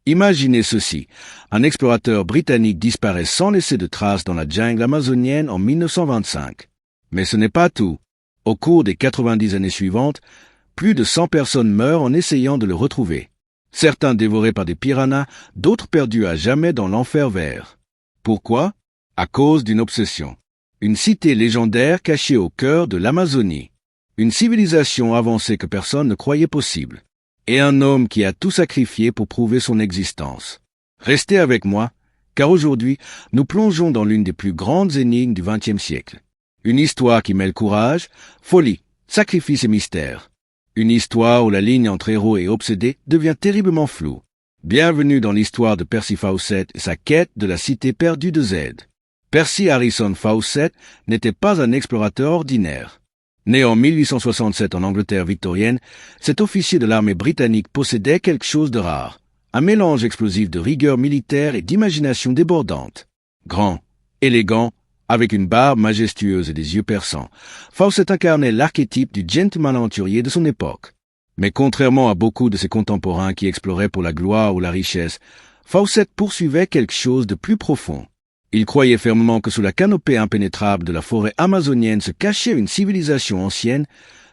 Imaginez ceci. Un explorateur britannique disparaît sans laisser de traces dans la jungle amazonienne en 1925. Mais ce n'est pas tout. Au cours des 90 années suivantes, plus de 100 personnes meurent en essayant de le retrouver. Certains dévorés par des piranhas, d'autres perdus à jamais dans l'enfer vert. Pourquoi? À cause d'une obsession. Une cité légendaire cachée au cœur de l'Amazonie. Une civilisation avancée que personne ne croyait possible. Et un homme qui a tout sacrifié pour prouver son existence. Restez avec moi, car aujourd'hui, nous plongeons dans l'une des plus grandes énigmes du XXe siècle. Une histoire qui mêle courage, folie, sacrifice et mystère. Une histoire où la ligne entre héros et obsédé devient terriblement floue. Bienvenue dans l'histoire de Percy Fawcett et sa quête de la cité perdue de Z. Percy Harrison Fawcett n'était pas un explorateur ordinaire. Né en 1867 en Angleterre victorienne, cet officier de l'armée britannique possédait quelque chose de rare. Un mélange explosif de rigueur militaire et d'imagination débordante. Grand, élégant, avec une barbe majestueuse et des yeux perçants, Fawcett incarnait l'archétype du gentleman aventurier de son époque. Mais contrairement à beaucoup de ses contemporains qui exploraient pour la gloire ou la richesse, Fawcett poursuivait quelque chose de plus profond. Il croyait fermement que sous la canopée impénétrable de la forêt amazonienne se cachait une civilisation ancienne,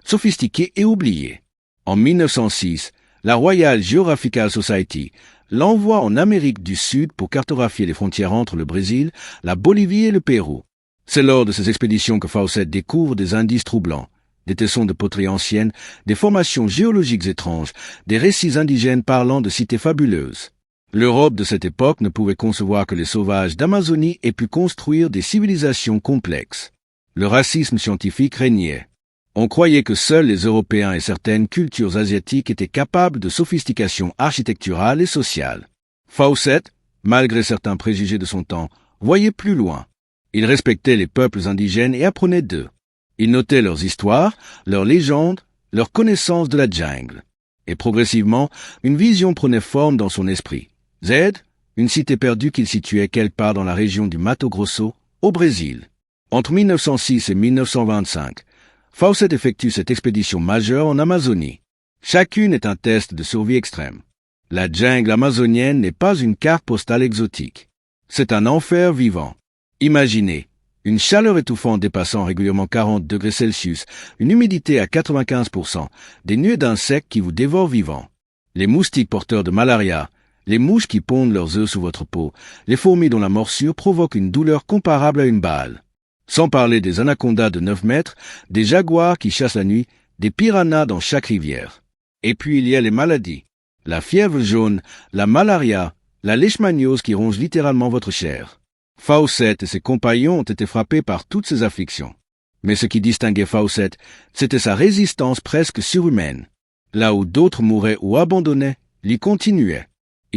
sophistiquée et oubliée. En 1906, la Royal Geographical Society l'envoie en Amérique du Sud pour cartographier les frontières entre le Brésil, la Bolivie et le Pérou. C'est lors de ces expéditions que Fawcett découvre des indices troublants, des tessons de poterie ancienne, des formations géologiques étranges, des récits indigènes parlant de cités fabuleuses. L'Europe de cette époque ne pouvait concevoir que les sauvages d'Amazonie aient pu construire des civilisations complexes. Le racisme scientifique régnait. On croyait que seuls les Européens et certaines cultures asiatiques étaient capables de sophistication architecturale et sociale. Fawcett, malgré certains préjugés de son temps, voyait plus loin. Il respectait les peuples indigènes et apprenait d'eux. Il notait leurs histoires, leurs légendes, leurs connaissances de la jungle. Et progressivement, une vision prenait forme dans son esprit. Z, une cité perdue qu'il situait quelque part dans la région du Mato Grosso, au Brésil. Entre 1906 et 1925, Fawcett effectue cette expédition majeure en Amazonie. Chacune est un test de survie extrême. La jungle amazonienne n'est pas une carte postale exotique. C'est un enfer vivant. Imaginez, une chaleur étouffante dépassant régulièrement 40 degrés Celsius, une humidité à 95%, des nuées d'insectes qui vous dévorent vivants. Les moustiques porteurs de malaria, les mouches qui pondent leurs œufs sous votre peau, les fourmis dont la morsure provoque une douleur comparable à une balle. Sans parler des anacondas de 9 mètres, des jaguars qui chassent la nuit, des piranhas dans chaque rivière. Et puis il y a les maladies. La fièvre jaune, la malaria, la leishmaniose qui ronge littéralement votre chair. Fawcett et ses compagnons ont été frappés par toutes ces afflictions. Mais ce qui distinguait Fawcett, c'était sa résistance presque surhumaine. Là où d'autres mouraient ou abandonnaient, il continuait.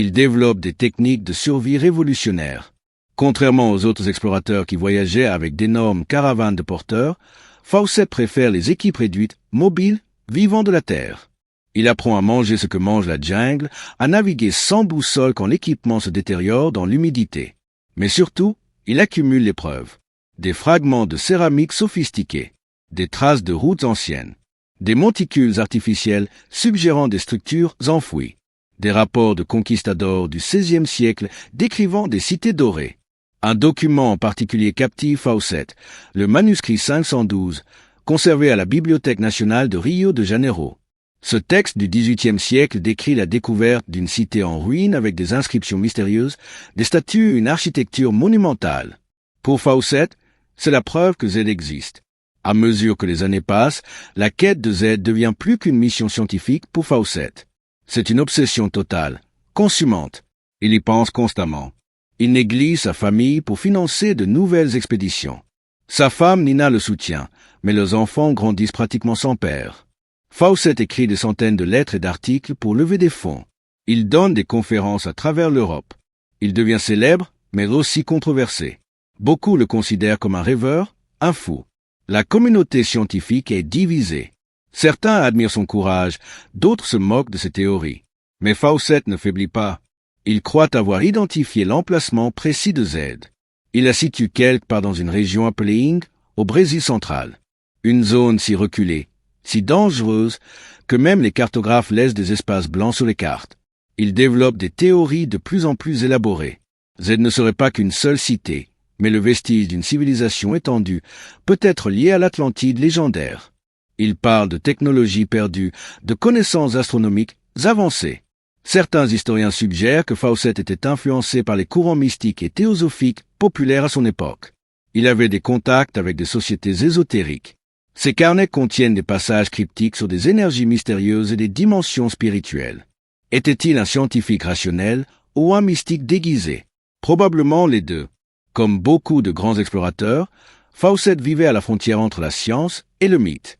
Il développe des techniques de survie révolutionnaires. Contrairement aux autres explorateurs qui voyageaient avec d'énormes caravanes de porteurs, Fawcett préfère les équipes réduites, mobiles, vivant de la terre. Il apprend à manger ce que mange la jungle, à naviguer sans boussole quand l'équipement se détériore dans l'humidité. Mais surtout, il accumule les preuves. Des fragments de céramique sophistiqués, des traces de routes anciennes, des monticules artificiels suggérant des structures enfouies, des rapports de conquistadors du XVIe siècle décrivant des cités dorées. Un document en particulier captive Fawcett, le manuscrit 512, conservé à la Bibliothèque nationale de Rio de Janeiro. Ce texte du XVIIIe siècle décrit la découverte d'une cité en ruine avec des inscriptions mystérieuses, des statues et une architecture monumentale. Pour Fawcett, c'est la preuve que Z existe. À mesure que les années passent, la quête de Z devient plus qu'une mission scientifique pour Fawcett. C'est une obsession totale, consumante. Il y pense constamment. Il néglige sa famille pour financer de nouvelles expéditions. Sa femme Nina le soutient, mais leurs enfants grandissent pratiquement sans père. Fawcett écrit des centaines de lettres et d'articles pour lever des fonds. Il donne des conférences à travers l'Europe. Il devient célèbre, mais aussi controversé. Beaucoup le considèrent comme un rêveur, un fou. La communauté scientifique est divisée. Certains admirent son courage, d'autres se moquent de ses théories. Mais Fawcett ne faiblit pas. Il croit avoir identifié l'emplacement précis de Z. Il la situe quelque part dans une région appelée Ing, au Brésil central. Une zone si reculée, si dangereuse, que même les cartographes laissent des espaces blancs sur les cartes. Il développe des théories de plus en plus élaborées. Z ne serait pas qu'une seule cité, mais le vestige d'une civilisation étendue, peut-être liée à l'Atlantide légendaire. Il parle de technologies perdues, de connaissances astronomiques avancées. Certains historiens suggèrent que Fawcett était influencé par les courants mystiques et théosophiques populaires à son époque. Il avait des contacts avec des sociétés ésotériques. Ses carnets contiennent des passages cryptiques sur des énergies mystérieuses et des dimensions spirituelles. Était-il un scientifique rationnel ou un mystique déguisé? Probablement les deux. Comme beaucoup de grands explorateurs, Fawcett vivait à la frontière entre la science et le mythe.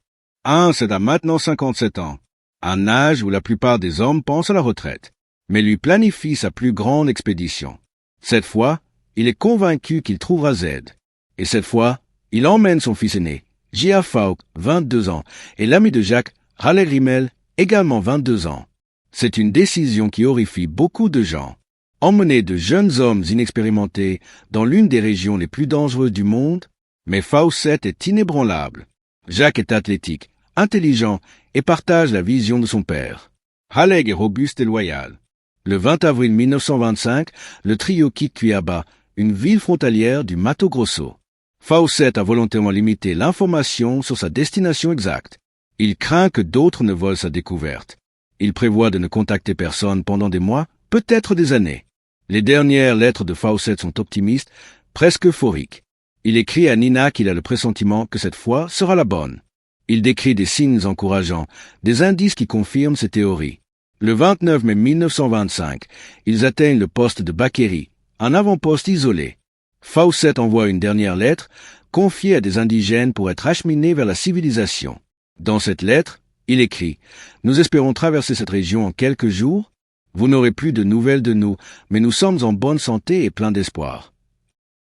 C'est à maintenant 57 ans, un âge où la plupart des hommes pensent à la retraite, mais lui planifie sa plus grande expédition. Cette fois, il est convaincu qu'il trouvera Z. Et cette fois, il emmène son fils aîné, J.A. Falk, 22 ans, et l'ami de Jacques, Raleigh Rimmel, également 22 ans. C'est une décision qui horrifie beaucoup de gens. Emmener de jeunes hommes inexpérimentés dans l'une des régions les plus dangereuses du monde, mais Fawcett est inébranlable. Jacques est athlétique, intelligent et partage la vision de son père. Raleigh est robuste et loyal. Le 20 avril 1925, le trio quitte Cuiabá, une ville frontalière du Mato Grosso. Fawcett a volontairement limité l'information sur sa destination exacte. Il craint que d'autres ne volent sa découverte. Il prévoit de ne contacter personne pendant des mois, peut-être des années. Les dernières lettres de Fawcett sont optimistes, presque euphoriques. Il écrit à Nina qu'il a le pressentiment que cette fois sera la bonne. Il décrit des signes encourageants, des indices qui confirment ses théories. Le 29 mai 1925, ils atteignent le poste de Baqueri, un avant-poste isolé. Fawcett envoie une dernière lettre, confiée à des indigènes pour être acheminés vers la civilisation. Dans cette lettre, il écrit « Nous espérons traverser cette région en quelques jours. Vous n'aurez plus de nouvelles de nous, mais nous sommes en bonne santé et pleins d'espoir. »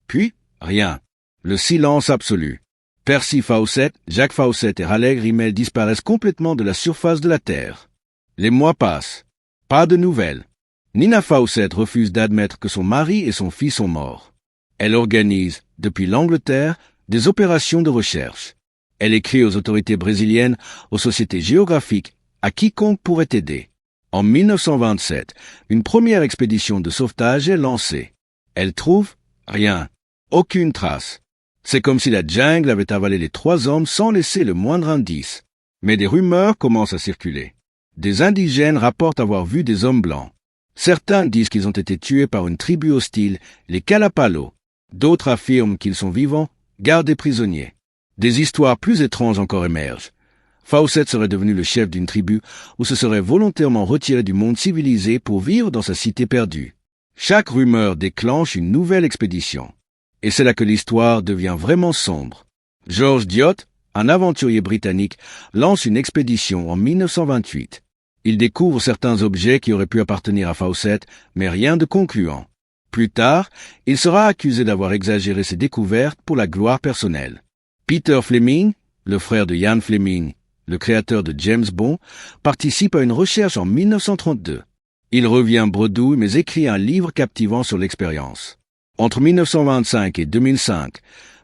Puis, rien. Le silence absolu. Percy Fawcett, Jacques Fawcett et Raleigh Rimmel disparaissent complètement de la surface de la Terre. Les mois passent. Pas de nouvelles. Nina Fawcett refuse d'admettre que son mari et son fils sont morts. Elle organise, depuis l'Angleterre, des opérations de recherche. Elle écrit aux autorités brésiliennes, aux sociétés géographiques, à quiconque pourrait aider. En 1927, une première expédition de sauvetage est lancée. Elle trouve rien. Aucune trace. C'est comme si la jungle avait avalé les 3 hommes sans laisser le moindre indice. Mais des rumeurs commencent à circuler. Des indigènes rapportent avoir vu des hommes blancs. Certains disent qu'ils ont été tués par une tribu hostile, les Kalapalo. D'autres affirment qu'ils sont vivants, gardés prisonniers. Des histoires plus étranges encore émergent. Fawcett serait devenu le chef d'une tribu ou se serait volontairement retiré du monde civilisé pour vivre dans sa cité perdue. Chaque rumeur déclenche une nouvelle expédition. Et c'est là que l'histoire devient vraiment sombre. George Diot, un aventurier britannique, lance une expédition en 1928. Il découvre certains objets qui auraient pu appartenir à Fawcett, mais rien de concluant. Plus tard, il sera accusé d'avoir exagéré ses découvertes pour la gloire personnelle. Peter Fleming, le frère de Ian Fleming, le créateur de James Bond, participe à une recherche en 1932. Il revient bredouille mais écrit un livre captivant sur l'expérience. Entre 1925 et 2005,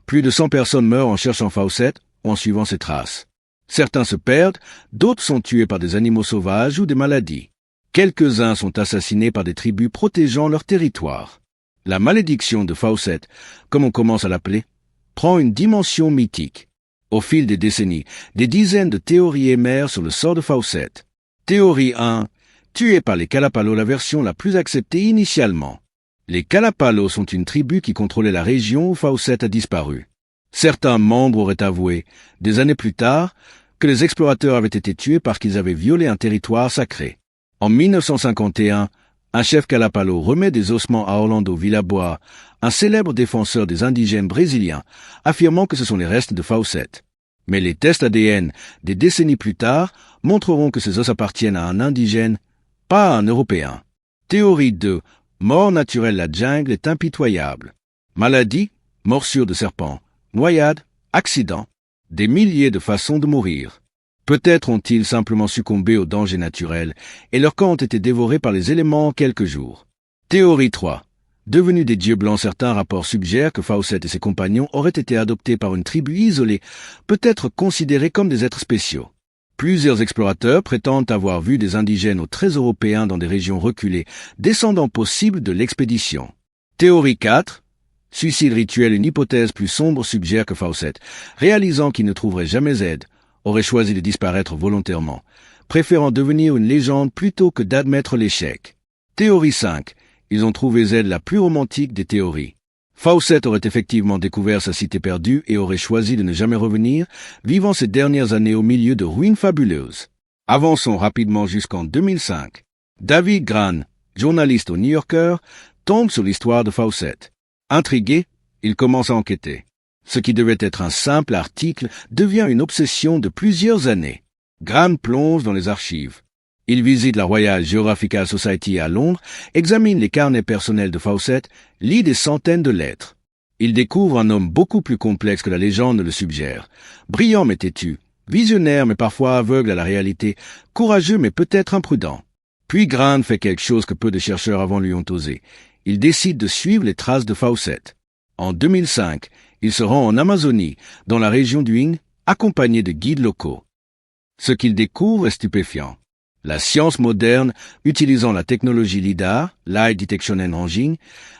plus de 100 personnes meurent en cherchant Fawcett ou en suivant ses traces. Certains se perdent, d'autres sont tués par des animaux sauvages ou des maladies. Quelques-uns sont assassinés par des tribus protégeant leur territoire. La malédiction de Fawcett, comme on commence à l'appeler, prend une dimension mythique. Au fil des décennies, des dizaines de théories émergent sur le sort de Fawcett. Théorie 1. Tué par les Kalapalo, la version la plus acceptée initialement. Les Kalapalo sont une tribu qui contrôlait la région où Fawcett a disparu. Certains membres auraient avoué, des années plus tard, que les explorateurs avaient été tués parce qu'ils avaient violé un territoire sacré. En 1951, un chef Kalapalo remet des ossements à Orlando Villabois, un célèbre défenseur des indigènes brésiliens, affirmant que ce sont les restes de Fawcett. Mais les tests ADN, des décennies plus tard, montreront que ces os appartiennent à un indigène, pas à un Européen. Théorie 2. Mort naturelle, la jungle est impitoyable. Maladie, morsure de serpent, noyade, accident, des milliers de façons de mourir. Peut-être ont-ils simplement succombé aux dangers naturels et leurs corps ont été dévorés par les éléments en quelques jours. Théorie 3. Devenus des dieux blancs, certains rapports suggèrent que Fawcett et ses compagnons auraient été adoptés par une tribu isolée, peut-être considérés comme des êtres spéciaux. Plusieurs explorateurs prétendent avoir vu des indigènes ou très européens dans des régions reculées, descendants possibles de l'expédition. Théorie 4. Suicide rituel, une hypothèse plus sombre suggère que Fawcett, réalisant qu'il ne trouverait jamais aide, aurait choisi de disparaître volontairement, préférant devenir une légende plutôt que d'admettre l'échec. Théorie 5. Ils ont trouvé Z la plus romantique des théories. Fawcett aurait effectivement découvert sa cité perdue et aurait choisi de ne jamais revenir, vivant ses dernières années au milieu de ruines fabuleuses. Avançons rapidement jusqu'en 2005. David Grann, journaliste au New Yorker, tombe sur l'histoire de Fawcett. Intrigué, il commence à enquêter. Ce qui devait être un simple article devient une obsession de plusieurs années. Grann plonge dans les archives. Il visite la Royal Geographical Society à Londres, examine les carnets personnels de Fawcett, lit des centaines de lettres. Il découvre un homme beaucoup plus complexe que la légende ne le suggère. Brillant mais têtu, visionnaire mais parfois aveugle à la réalité, courageux mais peut-être imprudent. Puis Grann fait quelque chose que peu de chercheurs avant lui ont osé. Il décide de suivre les traces de Fawcett. En 2005, il se rend en Amazonie, dans la région du Ing, accompagné de guides locaux. Ce qu'il découvre est stupéfiant. La science moderne, utilisant la technologie LIDAR, Light Detection and Ranging,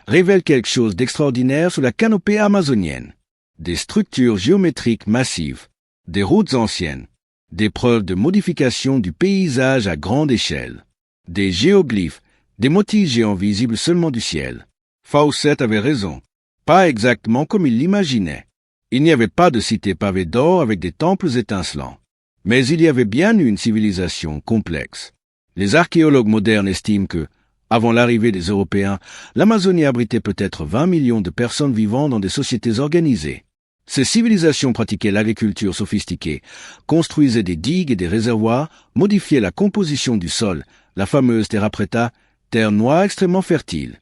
révèle quelque chose d'extraordinaire sur la canopée amazonienne. Des structures géométriques massives, des routes anciennes, des preuves de modification du paysage à grande échelle, des géoglyphes, des motifs géants visibles seulement du ciel. Fawcett avait raison. Pas exactement comme il l'imaginait. Il n'y avait pas de cité pavée d'or avec des temples étincelants. Mais il y avait bien eu une civilisation complexe. Les archéologues modernes estiment que, avant l'arrivée des Européens, l'Amazonie abritait peut-être 20 millions de personnes vivant dans des sociétés organisées. Ces civilisations pratiquaient l'agriculture sophistiquée, construisaient des digues et des réservoirs, modifiaient la composition du sol, la fameuse terra preta, terre noire extrêmement fertile.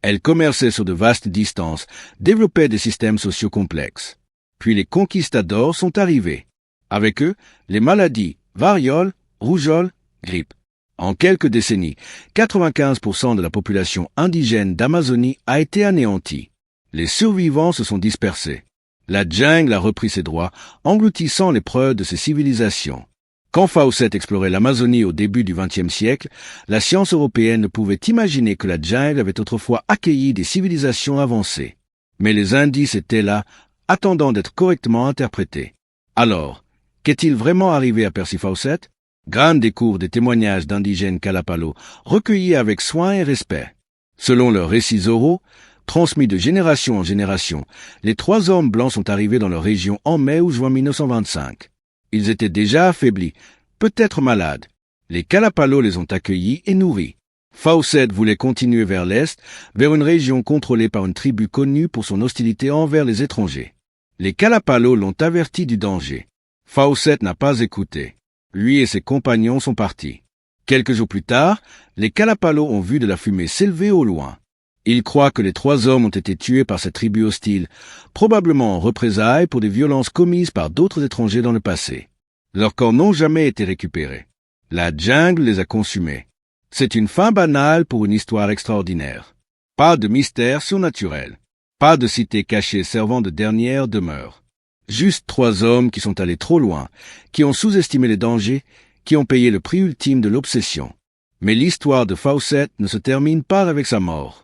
Elles commerçaient sur de vastes distances, développaient des systèmes sociaux complexes. Puis les conquistadors sont arrivés. Avec eux, les maladies, variole, rougeole, grippe. En quelques décennies, 95% de la population indigène d'Amazonie a été anéantie. Les survivants se sont dispersés. La jungle a repris ses droits, engloutissant les preuves de ces civilisations. Quand Fawcett explorait l'Amazonie au début du XXe siècle, la science européenne ne pouvait imaginer que la jungle avait autrefois accueilli des civilisations avancées. Mais les indices étaient là, attendant d'être correctement interprétés. Alors, qu'est-il vraiment arrivé à Percy Fawcett? Grann découvre des témoignages d'indigènes Kalapalo, recueillis avec soin et respect. Selon leurs récits oraux, transmis de génération en génération, les 3 hommes blancs sont arrivés dans leur région en mai ou juin 1925. Ils étaient déjà affaiblis, peut-être malades. Les Kalapalo les ont accueillis et nourris. Fawcett voulait continuer vers l'est, vers une région contrôlée par une tribu connue pour son hostilité envers les étrangers. Les Kalapalo l'ont averti du danger. Fawcett n'a pas écouté. Lui et ses compagnons sont partis. Quelques jours plus tard, les Kalapalo ont vu de la fumée s'élever au loin. Ils croient que les 3 hommes ont été tués par cette tribu hostile, probablement en représailles pour des violences commises par d'autres étrangers dans le passé. Leurs corps n'ont jamais été récupérés. La jungle les a consumés. C'est une fin banale pour une histoire extraordinaire. Pas de mystère surnaturel. Pas de cité cachée servant de dernière demeure. Juste 3 hommes qui sont allés trop loin, qui ont sous-estimé les dangers, qui ont payé le prix ultime de l'obsession. Mais l'histoire de Fawcett ne se termine pas avec sa mort.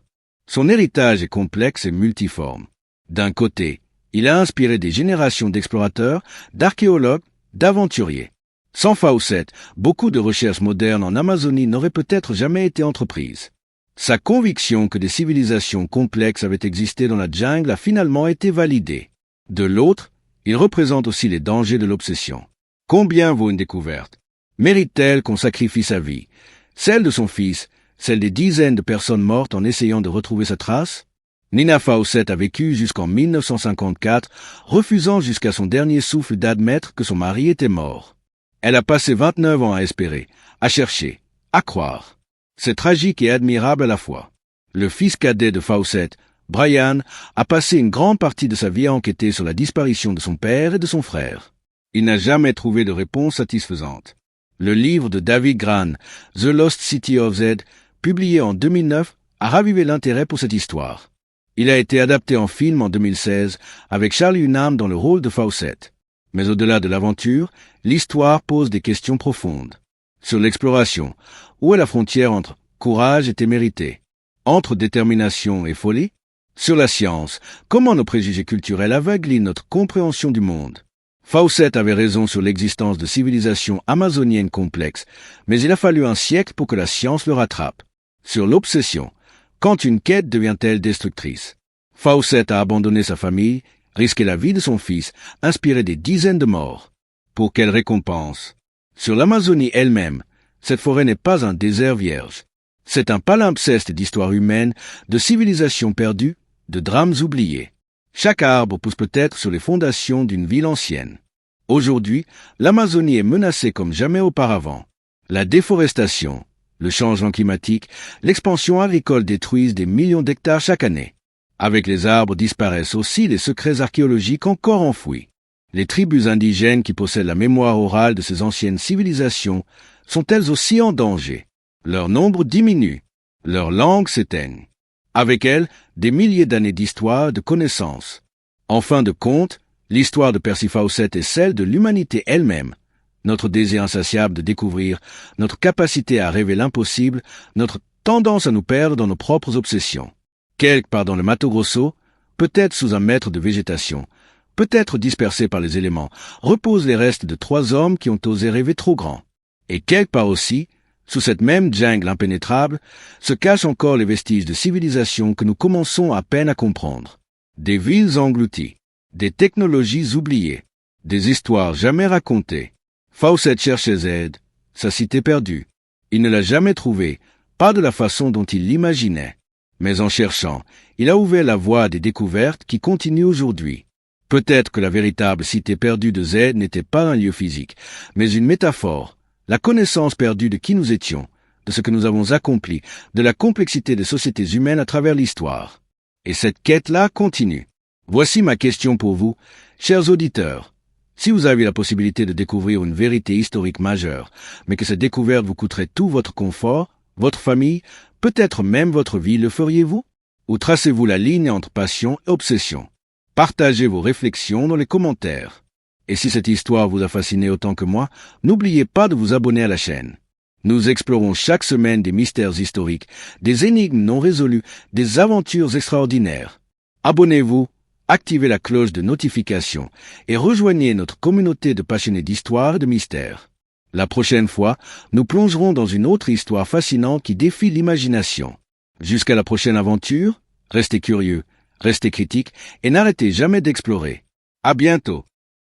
Son héritage est complexe et multiforme. D'un côté, il a inspiré des générations d'explorateurs, d'archéologues, d'aventuriers. Sans Fawcett, beaucoup de recherches modernes en Amazonie n'auraient peut-être jamais été entreprises. Sa conviction que des civilisations complexes avaient existé dans la jungle a finalement été validée. De l'autre, il représente aussi les dangers de l'obsession. Combien vaut une découverte? Mérite-t-elle qu'on sacrifie sa vie? Celle de son fils, celle des dizaines de personnes mortes en essayant de retrouver sa trace? Nina Fawcett a vécu jusqu'en 1954, refusant jusqu'à son dernier souffle d'admettre que son mari était mort. Elle a passé 29 ans à espérer, à chercher, à croire. C'est tragique et admirable à la fois. Le fils cadet de Fawcett, Brian, a passé une grande partie de sa vie à enquêter sur la disparition de son père et de son frère. Il n'a jamais trouvé de réponse satisfaisante. Le livre de David Grann, The Lost City of Z, publié en 2009, a ravivé l'intérêt pour cette histoire. Il a été adapté en film en 2016, avec Charlie Hunnam dans le rôle de Fawcett. Mais au-delà de l'aventure, l'histoire pose des questions profondes. Sur l'exploration, où est la frontière entre courage et témérité? Entre détermination et folie? Sur la science, comment nos préjugés culturels aveuglent notre compréhension du monde? Fawcett avait raison sur l'existence de civilisations amazoniennes complexes, mais il a fallu un siècle pour que la science le rattrape. Sur l'obsession, quand une quête devient-elle destructrice? Fawcett a abandonné sa famille, risqué la vie de son fils, inspiré des dizaines de morts. Pour quelle récompense? Sur l'Amazonie elle-même, cette forêt n'est pas un désert vierge. C'est un palimpseste d'histoires humaines, de civilisations perdues, de drames oubliés. Chaque arbre pousse peut-être sur les fondations d'une ville ancienne. Aujourd'hui, l'Amazonie est menacée comme jamais auparavant. La déforestation, le changement climatique, l'expansion agricole détruisent des millions d'hectares chaque année. Avec les arbres disparaissent aussi les secrets archéologiques encore enfouis. Les tribus indigènes qui possèdent la mémoire orale de ces anciennes civilisations sont elles aussi en danger. Leur nombre diminue, leurs langues s'éteignent. Avec elles, des milliers d'années d'histoire, de connaissances. En fin de compte, l'histoire de Percy Fawcett est celle de l'humanité elle-même. Notre désir insatiable de découvrir, notre capacité à rêver l'impossible, notre tendance à nous perdre dans nos propres obsessions. Quelque part dans le Mato Grosso, peut-être sous un mètre de végétation, peut-être dispersés par les éléments, reposent les restes de 3 hommes qui ont osé rêver trop grand. Et quelque part aussi, sous cette même jungle impénétrable, se cachent encore les vestiges de civilisation que nous commençons à peine à comprendre. Des villes englouties, des technologies oubliées, des histoires jamais racontées. Fawcett cherchait Z, sa cité perdue. Il ne l'a jamais trouvée, pas de la façon dont il l'imaginait. Mais en cherchant, il a ouvert la voie à des découvertes qui continuent aujourd'hui. Peut-être que la véritable cité perdue de Z n'était pas un lieu physique, mais une métaphore, la connaissance perdue de qui nous étions, de ce que nous avons accompli, de la complexité des sociétés humaines à travers l'histoire. Et cette quête-là continue. Voici ma question pour vous, chers auditeurs. Si vous aviez la possibilité de découvrir une vérité historique majeure, mais que cette découverte vous coûterait tout votre confort, votre famille, peut-être même votre vie, le feriez-vous? Ou tracez-vous la ligne entre passion et obsession? Partagez vos réflexions dans les commentaires. Et si cette histoire vous a fasciné autant que moi, n'oubliez pas de vous abonner à la chaîne. Nous explorons chaque semaine des mystères historiques, des énigmes non résolues, des aventures extraordinaires. Abonnez-vous, activez la cloche de notification et rejoignez notre communauté de passionnés d'histoire et de mystères. La prochaine fois, nous plongerons dans une autre histoire fascinante qui défie l'imagination. Jusqu'à la prochaine aventure, restez curieux, restez critiques et n'arrêtez jamais d'explorer. À bientôt.